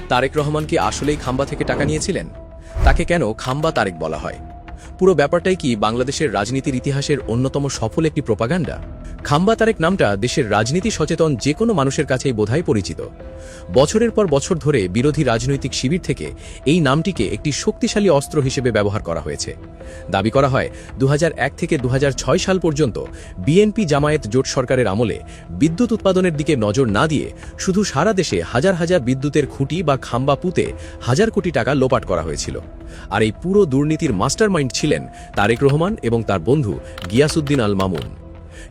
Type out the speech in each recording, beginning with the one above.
তারেক রহমান কি আসলেই খাম্বা থেকে টাকা নিয়েছিলেন? তাকে কেন খাম্বা তারেক বলা হয়? পুরো ব্যাপারটাই কি বাংলাদেশের রাজনীতির ইতিহাসের অন্যতম সফল একটি প্রোপাগান্ডা? খাম্বা তারেক নামটা দেশের রাজনীতি সচেতন যে কোনো মানুষের কাছেই বোধহয় পরিচিত। বছরের পর বছর ধরে বিরোধী রাজনৈতিক শিবির থেকে এই নামটিকে একটি শক্তিশালী অস্ত্র হিসেবে ব্যবহার করা হয়েছে। দাবি করা হয় 2001 থেকে 2006 সাল পর্যন্ত বিএনপি জামায়াত জোট সরকারের আমলে বিদ্যুৎ উৎপাদনের দিকে নজর না দিয়ে শুধু সারা দেশে হাজার হাজার বিদ্যুতের খুঁটি বা খাম্বা পুঁতে হাজার কোটি টাকা লোপাট করা হয়েছিল। আর এই পুরো দুর্নীতির মাস্টারমাইন্ড ছিলেন তারেক রহমান এবং তার বন্ধু গিয়াসউদ্দিন আল মামুন।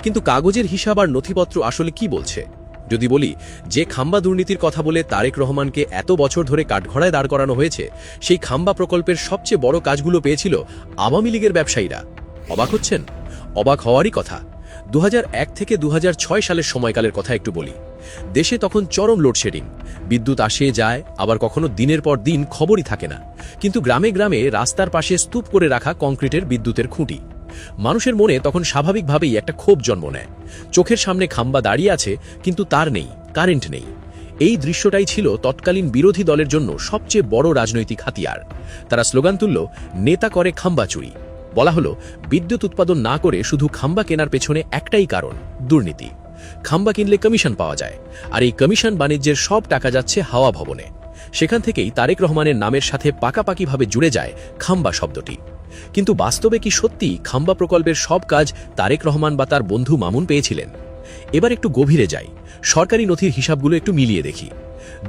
কিন্তু কাগজের হিসাব আর নথিপত্র আসলে কি বলছে? যদি বলি যে খাম্বা দুর্নীতির কথা বলে তারেক রহমানকে এত বছর ধরে কাঠগড়ায় দাঁড় করানো হয়েছে, সেই খাম্বা প্রকল্পের সবচেয়ে বড় কাজগুলো পেয়েছিল আওয়ামী লীগের ব্যবসায়ীরা। অবাক হচ্ছেন? অবাক হওয়ারই কথা। 2001 থেকে 2006 সালের সময়কালের কথা একটু বলি। দেশে তখন চরম লোডশেডিং, বিদ্যুৎ আসে যায়, আবার কখনো দিনের পর দিন খবরই থাকে না। কিন্তু গ্রামে গ্রামে রাস্তার পাশে স্তূপ করে রাখা কংক্রিটের বিদ্যুতের খুঁটি। মানুষের মনে তখন স্বাভাবিকভাবেই একটা ক্ষোভ জন্ম নেয়। চোখের সামনে খাম্বা দাঁড়িয়ে আছে, কিন্তু তার নেই, কারেন্ট নেই। এই দৃশ্যটাই ছিল তৎকালীন বিরোধী দলের জন্য সবচেয়ে বড় রাজনৈতিক হাতিয়ার। তারা স্লোগান তুলল, নেতা করে খাম্বা চুরি। বলা হলো, বিদ্যুৎ উৎপাদন না করে শুধু খাম্বা কেনার পেছনে একটাই কারণ, দুর্নীতি। খাম্বা কিনলে কমিশন পাওয়া যায়, আর এই কমিশন বাণিজ্যের সব টাকা যাচ্ছে হাওয়া ভবনে। সেখান থেকেই তারেক রহমানের নামের সাথে পাকাপাকিভাবে জুড়ে যায় খাম্বা শব্দটি। কিন্তু বাস্তবে কি সত্যি খাম্বা প্রকল্পের সব কাজ তারেক রহমান বা তার বন্ধু মামুন পেয়েছিলেন? এবার একটু গভীরে যাই, সরকারি নথির হিসাবগুলো একটু মিলিয়ে দেখি।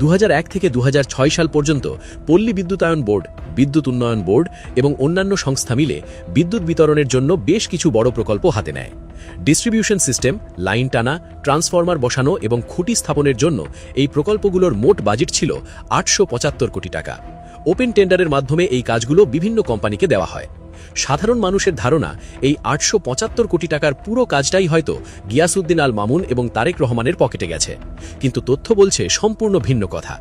2001 থেকে 2006 সাল পর্যন্ত পল্লী বিদ্যুতায়ন বোর্ড, বিদ্যুৎ উন্নয়ন বোর্ড এবং অন্যান্য সংস্থা মিলে বিদ্যুৎ বিতরণের জন্য বেশ কিছু বড় প্রকল্প হাতে নেয়। ডিস্ট্রিবিউশন সিস্টেম, লাইন টানা, ট্রান্সফরমার বসানো এবং খুঁটি স্থাপনের জন্য এই প্রকল্পগুলোর মোট বাজেট ছিল 875 কোটি টাকা। ওপেন টেন্ডারের মাধ্যমে এই কাজগুলো বিভিন্ন কোম্পানিকে দেওয়া হয়। সাধারণ মানুষের ধারণা, এই 875 কোটি টাকার পুরো কাজটাই হয়তো গিয়াসউদ্দিন আল মামুন এবং তারেক রহমানের পকেটে গেছে। কিন্তু তথ্য বলছে সম্পূর্ণ ভিন্ন কথা।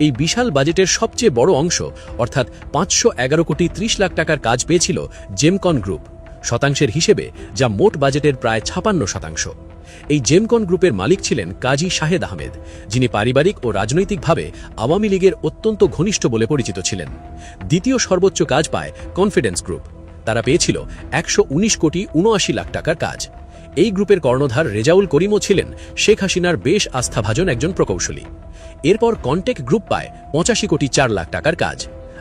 এই বিশাল বাজেটের সবচেয়ে বড় অংশ, অর্থাৎ 511 কোটি 30 লাখ টাকার কাজ পেয়েছিল জেমকন গ্রুপ, শতাংশের হিসেবে যা মোট বাজেটের প্রায় 56%। এই জেমকন গ্রুপের মালিক ছিলেন কাজী শাহেদ আহমেদ, যিনি পারিবারিক ও রাজনৈতিকভাবে আওয়ামী লীগের অত্যন্ত ঘনিষ্ঠ বলে পরিচিত ছিলেন। দ্বিতীয় সর্বোচ্চ কাজ পায় কনফিডেন্স গ্রুপ। তারা পেয়েছিল 119 কোটি 79 লাখ টাকার কাজ। এই গ্রুপের কর্ণধার রেজাউল করিমও ছিলেন শেখ হাসিনার বেশ আস্থাভাজন একজন প্রকৌশলী। এরপর কনটেক গ্রুপ পায় 85 কোটি 4 লাখ টাকার কাজ।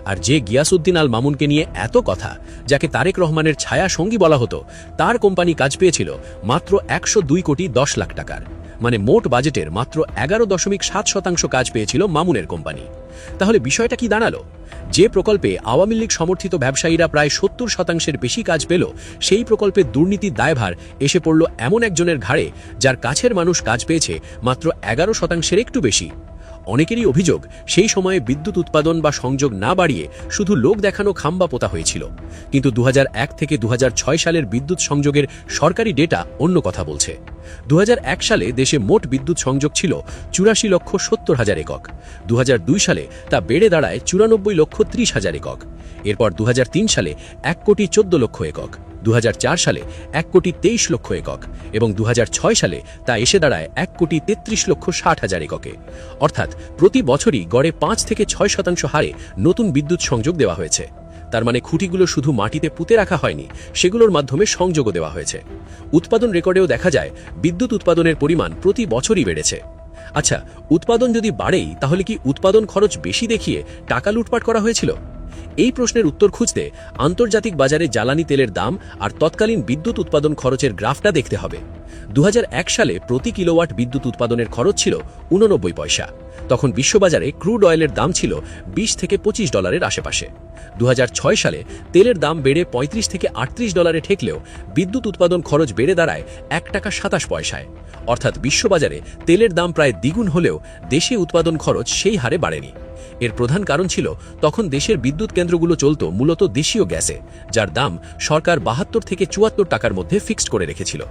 আর যে গিয়াসউদ্দিন আল মামুনকে নিয়ে এত কথা, যাকে তারেক রহমানের ছায়া সঙ্গী বলা হতো, তার কোম্পানি কাজ পেয়েছিল মাত্র 102 কোটি 10 লাখ টাকার। মানে মোট বাজেটের মাত্র 11.7% কাজ পেয়েছিল মামুনের কোম্পানি। তাহলে বিষয়টা কি দাঁড়ালো? যে প্রকল্পে আওয়ামী লীগ সমর্থিত ব্যবসায়ীরা প্রায় 70% বেশি কাজ পেল, সেই প্রকল্পের দুর্নীতির দায়ভার এসে পড়ল এমন একজনের ঘাড়ে, যার কাছের মানুষ কাজ পেয়েছে মাত্র 11% একটু বেশি। অনেকেরই অভিযোগ, সেই সময়ে বিদ্যুৎ উৎপাদন বা সংযোগ না বাড়িয়ে শুধু লোক দেখানো খাম্বা পোতা হয়েছিল। কিন্তু 2001 থেকে 2006 সালের বিদ্যুৎ সংযোগের সরকারি ডেটা অন্য কথা বলছে। 2001 সালে দেশে মোট বিদ্যুৎ সংযোগ ছিল 84,70,000 একক। 2002 সালে তা বেড়ে দাঁড়ায় 94,30,000 একক। এরপর 2003 সালে 1,14,00,000 একক, 2004 সালে 1,23,00,000 একক এবং 2006 সালে তা এসে দাঁড়ায় 1,33,60,000 এককে। অর্থাৎ প্রতি বছরই গড়ে 5 থেকে 6% হারে নতুন বিদ্যুৎ সংযোগ দেওয়া হয়েছে। তার মানে খুঁটিগুলো শুধু মাটিতে পুঁতে রাখা হয়নি, সেগুলোর মাধ্যমে সংযোগও দেওয়া হয়েছে। উৎপাদন রেকর্ডেও দেখা যায় বিদ্যুৎ উৎপাদনের পরিমাণ প্রতি বছরই বেড়েছে। আচ্ছা, উৎপাদন যদি বাড়েই, তাহলে কি উৎপাদন খরচ বেশি দেখিয়ে টাকা লুটপাট করা হয়েছিল? এই প্রশ্নের উত্তর খুঁজতে আন্তর্জাতিক বাজারে জ্বালানি তেলের দাম আর তৎকালীন বিদ্যুৎ উৎপাদন খরচের গ্রাফটা দেখতে হবে। 2001 সালে প্রতি কিলোওয়াট বিদ্যুৎ উৎপাদনের খরচ ছিল 89 পয়সা। তখন বিশ্ববাজারে ক্রুড অয়েলের দাম ছিল $20 থেকে $25 আশেপাশে। 2006 সালে তেলের দাম বেড়ে $35 থেকে $38 ঠেকলেও বিদ্যুৎ উৎপাদন খরচ বেড়ে দাঁড়ায় $1.27। অর্থাৎ বিশ্ববাজারে তেলের দাম প্রায় দ্বিগুণ হলেও দেশে উৎপাদন খরচ সেই হারে বাড়েনি। এর প্রধান কারণ ছিল তখন দেশের বিদ্যুৎ কেন্দ্রগুলো চলত মূলত দেশীয় গ্যাসে, যার দাম সরকার 72 থেকে 74 টাকার মধ্যে ফিক্সড করে রেখেছিল।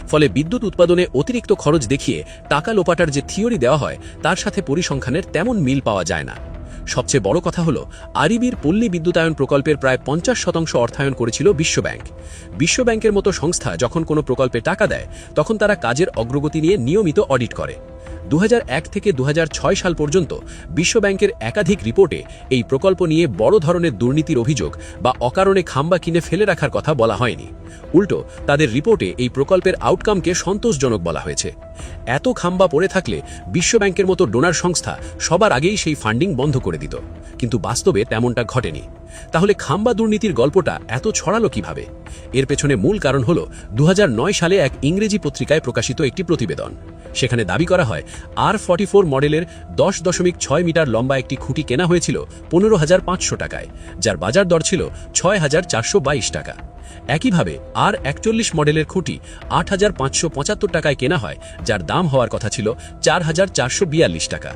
ফলে বিদ্যুৎ উৎপাদনে অতিরিক্ত খরচ দেখিয়ে টাকা লোপাটার যে থিওরি দেওয়া হয়, তার সাথে পরিসংখ্যানের তেমন মিল পাওয়া যায় না। সবচেয়ে বড় কথা হলো, আরিবির পল্লী বিদ্যুতায়ন প্রকল্পের প্রায় 50% অর্থায়ন করেছিল বিশ্বব্যাংক। বিশ্বব্যাংকের মতো সংস্থা যখন কোনো প্রকল্পে টাকা দেয়, তখন তারা কাজের অগ্রগতি নিয়ে নিয়মিত অডিট করে। 2001 থেকে 2006 সাল পর্যন্ত বিশ্বব্যাংকের একাধিক রিপোর্টে এই প্রকল্প নিয়ে বড় ধরনের দুর্নীতির অভিযোগ বা অকারণে খাম্বা কিনে ফেলে রাখার কথা বলা হয়নি। উল্টো তাদের রিপোর্টে এই প্রকল্পের আউটকামকে সন্তোষজনক বলা হয়েছে। এত খাম্বা পড়ে থাকলে বিশ্বব্যাংকের মতো ডোনার সংস্থা সবার আগেই সেই ফান্ডিং বন্ধ করে দিত, কিন্তু বাস্তবে তেমনটা ঘটেনি। তাহলে খাম্বা দুর্নীতির গল্পটা এত ছড়ালো কিভাবে? এর পেছনে মূল কারণ হল 2009 সালে এক ইংরেজি পত্রিকায় প্রকাশিত একটি প্রতিবেদন। সেখানে দাবি করা হয় R44 মডেলের 10.6 মিটার লম্বা একটি খুঁটি কেনা হয়েছিল 15,500 টাকায়, যার বাজার দর ছিল 6,422 টাকা। একইভাবে R41 মডেলের খুঁটি 8,575 টাকায় কেনা হয়, যার দাম হওয়ার কথা ছিল 4,442 টাকা।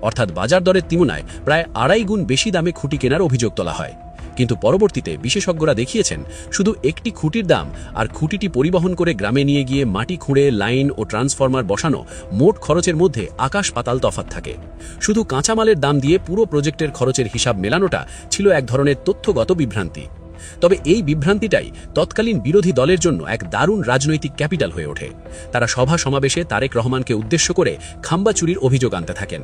অর্থাৎ বাজার দরের তুলনায় প্রায় 2.5 গুণ বেশি দামে খুঁটি কেনার অভিযোগ তোলা হয়। কিন্তু পরবর্তীতে বিশেষজ্ঞরা দেখিয়েছেন শুধু একটি খুঁটির দাম আর খুঁটিটি পরিবহন করে গ্রামে নিয়ে গিয়ে মাটি খুঁড়ে লাইন ও ট্রান্সফরমার বসানো মোট খরচের মধ্যে আকাশ পাতাল তফাৎ থাকে। শুধু কাঁচামালের দাম দিয়ে পুরো প্রজেক্টের খরচের হিসাব মেলানোটা ছিল এক ধরনের তথ্যগত বিভ্রান্তি। তবে এই বিভ্রান্তিটাই তৎকালীন বিরোধী দলের জন্য এক দারুণ রাজনৈতিক ক্যাপিটাল হয়ে ওঠে। তারা সভা সমাবেশে তারেক রহমানকে উদ্দেশ্য করে খাম্বা চুরির অভিযোগ আনতে থাকেন।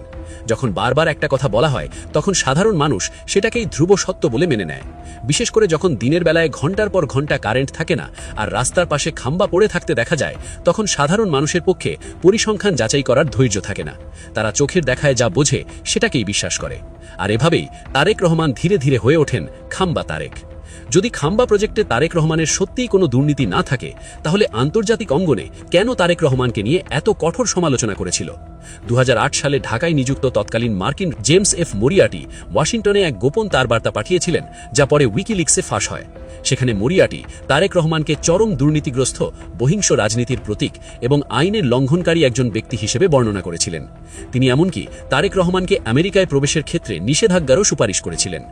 যখন বারবার একটা কথা বলা হয়, তখন সাধারণ মানুষ সেটাকেই ধ্রুব সত্য বলে মেনে নেয়। বিশেষ করে যখন দিনের বেলায় ঘন্টার পর ঘন্টা কারেন্ট থাকে না আর রাস্তার পাশে খাম্বা পড়ে থাকতে দেখা যায়, তখন সাধারণ মানুষের পক্ষে পরিসংখ্যান যাচাই করার ধৈর্য থাকে না। তারা চোখের দেখায় যা বোঝে সেটাকেই বিশ্বাস করে। আর এভাবেই তারেক রহমান ধীরে ধীরে হয়ে ওঠেন খাম্বা তারেক। যদি খাম্বা প্রজেক্টে তারেক রহমানের সত্যিই কোনো দুর্নীতি না থাকে, তাহলে আন্তর্জাতিক অঙ্গনে কেন তারেক রহমানকে নিয়ে এত কঠোর সমালোচনা করেছিল? 2008 সালে ঢাকায় নিযুক্ত তৎকালীন মার্কিন জেমস এফ মরিয়াটি ওয়াশিংটনে এক গোপন তারবার্তা পাঠিয়েছিলেন, যা পরে উইকিলিক্সে ফাঁস হয়। সেখানে মরিয়াটি তারেক রহমানকে চরম দুর্নীতিগ্রস্ত, বহিংস রাজনীতির প্রতীক এবং আইনের লঙ্ঘনকারী একজন ব্যক্তি হিসেবে বর্ণনা করেছিলেন। তিনি এমনকি তারেক রহমানকে আমেরিকায় প্রবেশের ক্ষেত্রে নিষেধাজ্ঞারও সুপারিশ করেছিলেন।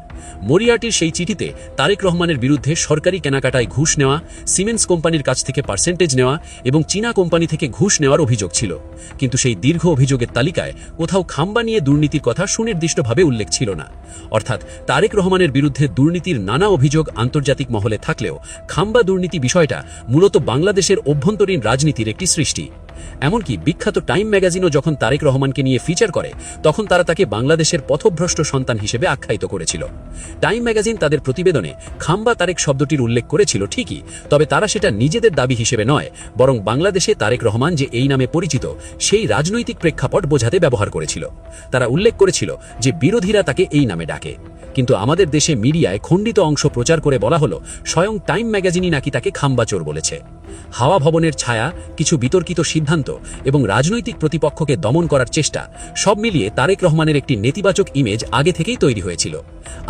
মরিয়াটির সেই চিঠিতে তারেক রহমানের বিরুদ্ধে সরকারি কেনাকাটায় ঘুষ নেওয়া, সিমেন্টস কোম্পানির কাছ থেকে পার্সেন্টেজ নেওয়া এবং চীনা কোম্পানি থেকে ঘুষ নেওয়ার অভিযোগ ছিল। কিন্তু সেই দীর্ঘ অভিযোগের তালিকায় কোথাও খাম্বা নিয়ে দুর্নীতির কথা সুনির্দিষ্টভাবে উল্লেখ ছিল না। অর্থাৎ তারেক রহমানের বিরুদ্ধে দুর্নীতির নানা অভিযোগ আন্তর্জাতিক মহলে থাকলেও খাম্বা দুর্নীতি বিষয়টা মূলত বাংলাদেশের অভ্যন্তরীণ রাজনীতির একটি সৃষ্টি। এমনকি বিখ্যাত টাইম ম্যাগাজিনও যখন তারেক রহমানকে নিয়ে ফিচার করে, তখন তারা তাকে বাংলাদেশের পথভ্রষ্ট সন্তান হিসেবে আখ্যায়িত করেছিল। টাইম ম্যাগাজিন তাদের প্রতিবেদনে খাম্বা তারেক শব্দটির উল্লেখ করেছিল ঠিকই, তবে তারা সেটা নিজেদের দাবি হিসেবে নয়, বরং বাংলাদেশে তারেক রহমান যে এই নামে পরিচিত সেই রাজনৈতিক প্রেক্ষাপট বোঝাতে ব্যবহার করেছিল। তারা উল্লেখ করেছিল যে বিরোধীরা তাকে এই নামে ডাকে। কিন্তু আমাদের দেশে মিডিয়ায় খণ্ডিত অংশ প্রচার করে বলা হলো স্বয়ং টাইম ম্যাগাজিনই নাকি তাকে খাম্বা চোর বলেছে। হাওয়া ভবনের ছায়া, কিছু বিতর্কিত সিদ্ধান্ত এবং রাজনৈতিক প্রতিপক্ষকে দমন করার চেষ্টা, সব মিলিয়ে তারেক রহমানের একটি নেতিবাচক ইমেজ আগে থেকেই তৈরি হয়েছিল।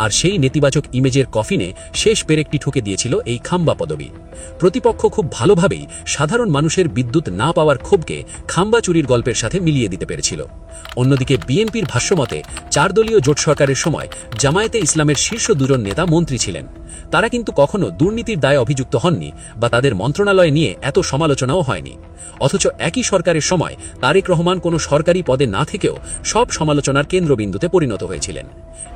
আর সেই নেতিবাচক ইমেজের কফিনে শেষ পেরেকটি ঠুকে দিয়েছিল এই খাম্বা পদবি। প্রতিপক্ষ খুব ভালোভাবেই সাধারণ মানুষের বিদ্যুৎ না পাওয়ার ক্ষোভকে খাম্বা চুরির গল্পের সাথে মিলিয়ে দিতে পেরেছিল। অন্যদিকে বিএনপির ভাষ্যমতে 4 দলীয় জোট সরকারের সময় জামায়াতে ইসলামের শীর্ষ 2 জন নেতা মন্ত্রী ছিলেন। তারা কিন্তু কখনো দুর্নীতির দায়ে অভিযুক্ত হননি বা তাদের মন্ত্রণালয় নিয়ে এত সমালোচনাও হয়নি। অথচ একই সরকারের সময় তারেক রহমান কোনো সরকারি পদে না থেকেও সব সমালোচনার কেন্দ্রবিন্দুতে পরিণত হয়েছিলেন।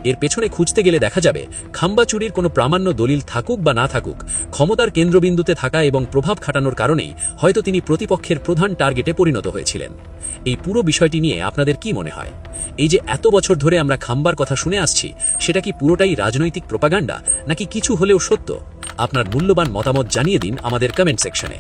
এর পেছনে খুঁজতে গেলে দেখা যাবে খাম্বা চুরির কোনো প্রামাণ্য দলিল থাকুক বা না থাকুক, ক্ষমতার কেন্দ্রবিন্দুতে থাকা এবং প্রভাব খাটানোর কারণেই হয়তো তিনি প্রতিপক্ষের প্রধান টার্গেটে পরিণত হয়েছিলেন। এই পুরো বিষয়টি নিয়ে আপনাদের কি মনে হয়? এই যে এত বছর ধরে আমরা খাম্বার কথা শুনে আসছি, সেটা কি পুরোটাই রাজনৈতিক প্রোপাগান্ডা নাকি কিছু হলেও সত্য? আপনার মূল্যবান মতামত জানিয়ে দিন আমাদের কমেন্ট সেকশনে।